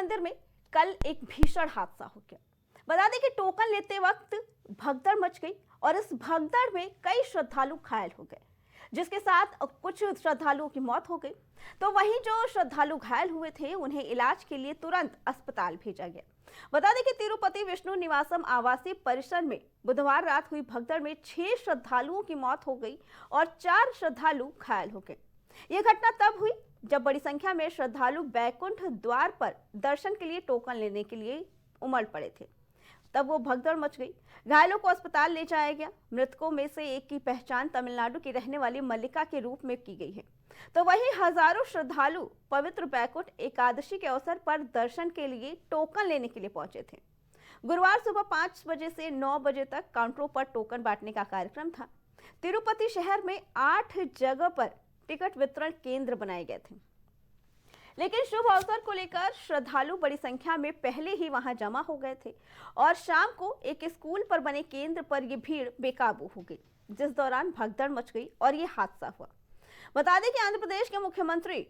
मंदिर में कल एक भीषण हादसा हो गया। बता दें कि टोकन लेते वक्त भगदड़ मच गई और इस भगदड़ में कई श्रद्धालु घायल हो गए, जिसके साथ कुछ श्रद्धालुओं की मौत हो गई। तो वहीं जो श्रद्धालु घायल हुए थे उन्हें इलाज के लिए तुरंत अस्पताल भेजा गया। बता दें कि तिरुपति विष्णु निवासम आवासीय परिसर में बुधवार रात हुई भगदड़ में 6 श्रद्धालुओं की मौत हो गई और 4 श्रद्धालु घायल हो गए। यह घटना तब हुई जब बड़ी संख्या में श्रद्धालु बैकुंठ द्वार पर दर्शन के लिए टोकन लेने के लिए उमड़ पड़े थे। तब वो भगदड़ मच गई। घायलों को अस्पताल ले जाया गया। मृतकों में से एक की पहचान तमिलनाडु की रहने वाली मल्लिका के रूप में की गई है। तो वहीं हजारों श्रद्धालु पवित्र बैकुंठ एकादशी के अवसर पर दर्शन के लिए टोकन लेने के लिए पहुंचे थे। गुरुवार सुबह 5 बजे से 9 बजे तक काउंटरों पर टोकन बांटने का कार्यक्रम था। तिरुपति शहर में 8 जगह पर टिकट वितरण केंद्र बनाए गए थे, लेकिन शुभ अवसर को लेकर श्रद्धालु बड़ी संख्या में पहले ही वहां जमा हो गए थे और शाम को एक स्कूल पर बने केंद्र पर यह भीड़ बेकाबू हो गई, जिस दौरान भगदड़ मच गई और यह हादसा हुआ। बता दें कि आंध्र प्रदेश के मुख्यमंत्री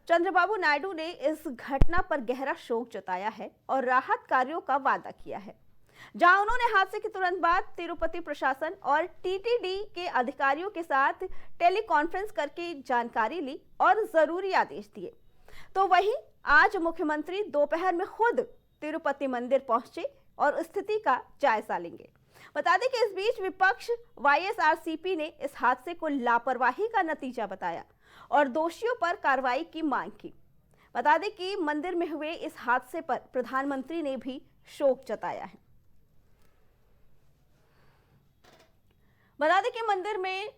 चंद्रबाबू नायडू ने इस घटना पर गहरा शोक जताया है और राहत कार्यों का वादा किया है, जहां उन्होंने हादसे के तुरंत बाद तिरुपति प्रशासन और टीटीडी के अधिकारियों के साथ टेलीकॉन्फ्रेंस करके जानकारी ली और जरूरी आदेश दिए। तो वहीं आज मुख्यमंत्री दोपहर में खुद तिरुपति मंदिर पहुंचे और स्थिति का जायजा लेंगे। बता दें कि इस बीच विपक्ष वाईएसआरसीपी ने इस हादसे को लापरवाही का नतीजा बताया और दोषियों पर कार्रवाई की मांग की। बता दें कि मंदिर में हुए इस हादसे पर प्रधानमंत्री ने भी शोक जताया है। बता दें कि मंदिर में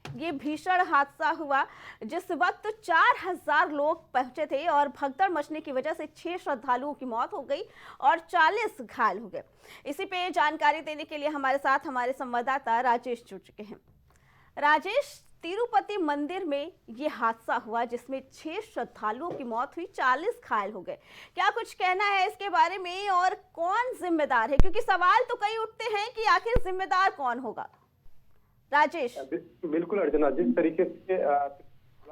ये भीषण हादसा हुआ जिस वक्त 4000 लोग पहुंचे थे और भगदड़ मचने की वजह से 6 श्रद्धालुओं की मौत हो गई और 40 घायल हो गए। इसी पे जानकारी देने के लिए हमारे साथ हमारे संवाददाता राजेश जुड़ चुके हैं। राजेश, तिरुपति मंदिर में ये हादसा हुआ जिसमें 6 श्रद्धालुओं की मौत हुई, 40 घायल हो गए। क्या कुछ कहना है इसके बारे में और कौन जिम्मेदार है, क्योंकि सवाल तो कई उठते हैं कि आखिर जिम्मेदार कौन होगा? राजेश। बिल्कुल अर्चना, जिस तरीके से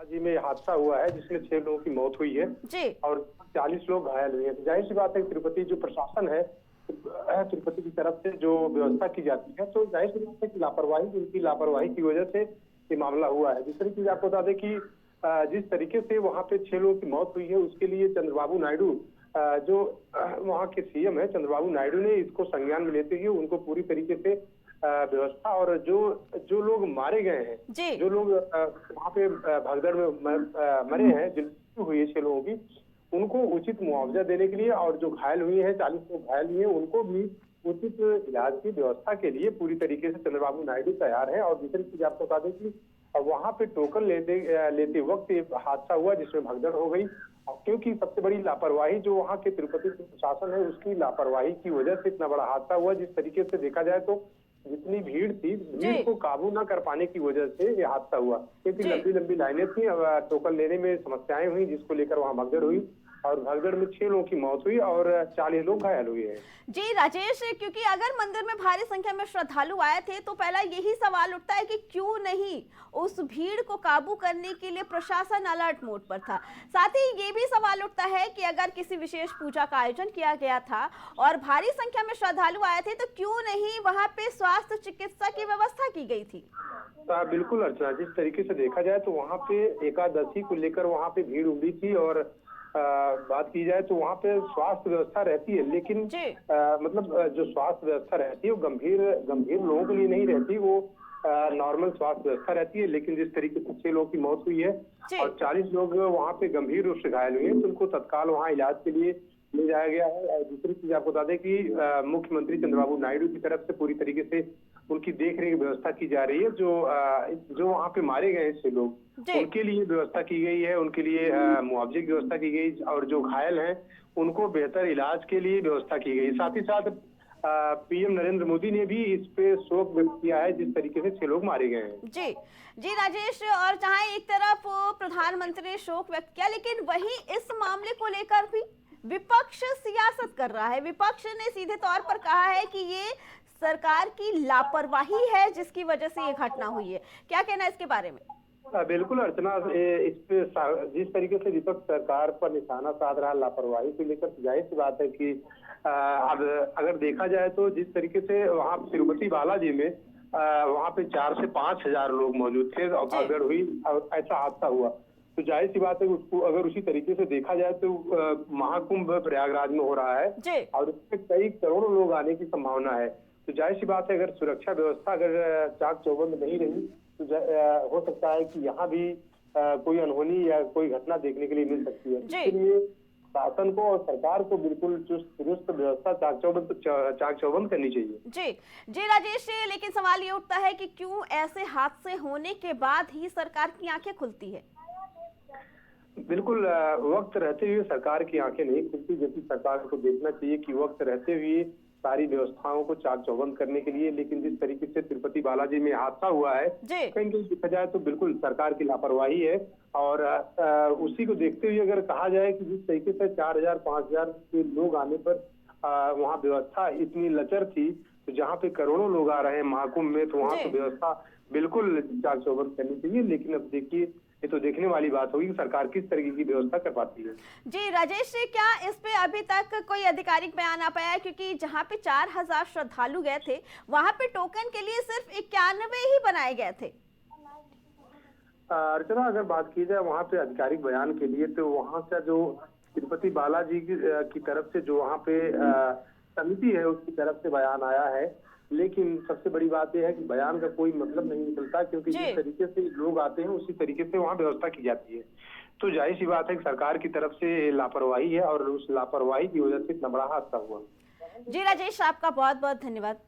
जी में हादसा हुआ है जिसमें 6 लोगों की मौत हुई है जी और 40 लोग घायल हुए हैं, तो जाहिर सी बात है तिरुपति जो प्रशासन है तिरुपति की तरफ से जो व्यवस्था की जाती है, तो जाहिर सी बात है कि उनकी लापरवाही की वजह से ये मामला हुआ है। जिस तरीके से आपको बता दें कि जिस तरीके से वहाँ पे 6 लोगों की मौत हुई है उसके लिए चंद्रबाबू नायडू जो वहाँ के सीएम है चंद्रबाबू नायडू ने इसको संज्ञान में लेते हुए उनको पूरी तरीके से व्यवस्था और जो लोग मारे गए हैं, जो लोग वहाँ पे भगदड़ में मरे हैं, जिन मृत्यु हुई है 6 लोगों की, उनको उचित मुआवजा देने के लिए और जो घायल हुए हैं 40 लोग घायल हुए हैं उनको भी उचित इलाज की व्यवस्था के लिए पूरी तरीके से चंद्रबाबू नायडू तैयार है। और दूसरी चीज आपको बता दें कि वहाँ पे टोकन लेते वक्त एक हादसा हुआ जिसमें भगदड़ हो गई, क्योंकि सबसे बड़ी लापरवाही जो वहाँ के तिरुपति प्रशासन है उसकी लापरवाही की वजह से इतना बड़ा हादसा हुआ। जिस तरीके से देखा जाए तो जितनी भीड़ थी, भीड़ को काबू न कर पाने की वजह से ये हादसा हुआ, क्योंकि लंबी लंबी लाइनें थी, टोकन लेने में समस्याएं हुई जिसको लेकर वहाँ भगदड़ हुई और भगदड़ में 6 लोगों की मौत हुई और 40 लोग घायल हुए हैं। जी राजेश, क्योंकि अगर मंदिर में भारी संख्या में श्रद्धालु आए थे तो पहला यही सवाल उठता है कि क्यों नहीं उस भीड़ को काबू करने के लिए प्रशासन अलर्ट मोड पर था। साथ ही ये भी सवाल उठता है कि अगर किसी विशेष पूजा का आयोजन किया गया था और भारी संख्या में श्रद्धालु आए थे तो क्यों नहीं वहाँ पे स्वास्थ्य चिकित्सा की व्यवस्था की गई थी? बिल्कुल अर्चना, जिस तरीके से देखा जाए तो वहाँ पे एकादशी को लेकर वहाँ पे भीड़ उमड़ी थी और बात की जाए तो वहाँ पे स्वास्थ्य व्यवस्था रहती है, लेकिन मतलब जो स्वास्थ्य व्यवस्था रहती है वो गंभीर लोगों के लिए नहीं रहती, वो नॉर्मल स्वास्थ्य व्यवस्था रहती है। लेकिन जिस तरीके से 6 लोगों की मौत हुई है और 40 लोग वहाँ पे गंभीर रूप से घायल हुए हैं तो उनको तत्काल वहाँ इलाज के लिए ले जाया गया है। और दूसरी चीज आपको बता दें कि मुख्यमंत्री चंद्रबाबू नायडू की तरफ से पूरी तरीके से उनकी देखरेख व्यवस्था की जा रही है। जो वहाँ पे मारे गए 6 लोग उनके लिए व्यवस्था की गई है, उनके लिए मुआवजे की व्यवस्था की गई और जो घायल हैं उनको बेहतर इलाज के लिए व्यवस्था की गई। साथ ही साथ पीएम नरेंद्र मोदी ने भी इस पे शोक व्यक्त किया है जिस तरीके से 6 लोग मारे गए हैं। जी राजेश, और जहां एक तरफ प्रधानमंत्री ने शोक व्यक्त किया, लेकिन वहीं इस मामले को लेकर भी विपक्ष सियासत कर रहा है। विपक्ष ने सीधे तौर पर कहा है कि ये सरकार की लापरवाही है जिसकी वजह से ये घटना हुई है। क्या कहना है इसके बारे में? बिल्कुल अर्चना, इस पे जिस तरीके से विपक्ष सरकार पर निशाना साध रहा लापरवाही को लेकर, जाहिर सी बात है कि अब अगर देखा जाए तो जिस तरीके से वहाँ तिरुपति बालाजी में वहाँ पे 4 से 5 हजार लोग मौजूद थे और भगदड़ हुई और ऐसा हादसा हुआ, तो जाहिर सी बात है कि उसको अगर उसी तरीके से देखा जाए तो महाकुंभ प्रयागराज में हो रहा है और इसमें कई करोड़ों लोग आने की संभावना है। तो जाहिर सी बात है अगर सुरक्षा व्यवस्था अगर चाक चौबंद नहीं रही तो हो सकता है कि यहाँ भी कोई अनहोनी या कोई घटना देखने के लिए मिल सकती है। इसलिए शासन को और सरकार को बिल्कुल चुस्त दुरुस्त व्यवस्था चाक चौबंद करनी चाहिए। जी राजेश, लेकिन सवाल ये उठता है कि क्यों ऐसे हादसे होने के बाद ही सरकार की आंखें खुलती है? बिल्कुल वक्त रहते हुए सरकार की आंखें नहीं खुलती, जबकि सरकार को देखना चाहिए कि वक्त रहते हुए सारी व्यवस्थाओं को चाक चौबंद करने के लिए, लेकिन जिस तरीके से तिरुपति बालाजी में हादसा हुआ है कहीं कहीं देखा जाए तो बिल्कुल सरकार की लापरवाही है। और उसी को देखते हुए अगर कहा जाए कि जिस तरीके से 4000 5000 के लोग आने पर वहाँ व्यवस्था इतनी लचर थी, तो जहाँ पे करोड़ों लोग आ रहे हैं महाकुंभ में, तो वहाँ तो व्यवस्था बिल्कुल चाक चौबंद करनी चाहिए। लेकिन अब देखिए, ये तो देखने वाली बात होगी कि सरकार किस तरीके की व्यवस्था कर पाती है। जी राजेश, क्या इस पे अभी तक कोई आधिकारिक बयान आ पाया है? क्योंकि जहाँ पे 4000 श्रद्धालु गए थे वहाँ पे टोकन के लिए सिर्फ 91 ही बनाए गए थे। अर्चना, अगर बात की जाए वहाँ पे आधिकारिक बयान के लिए, तो वहाँ से जो तिरुपति बालाजी की तरफ से जो वहाँ पे समिति है उसकी तरफ से बयान आया है, लेकिन सबसे बड़ी बात यह है कि बयान का कोई मतलब नहीं निकलता, क्योंकि जिस तरीके से लोग आते हैं उसी तरीके से वहाँ व्यवस्था की जाती है। तो जाहिर सी बात है कि सरकार की तरफ से लापरवाही है और उस लापरवाही की वजह से इतना बड़ा हादसा हुआ। जी राजेश, आपका बहुत बहुत धन्यवाद।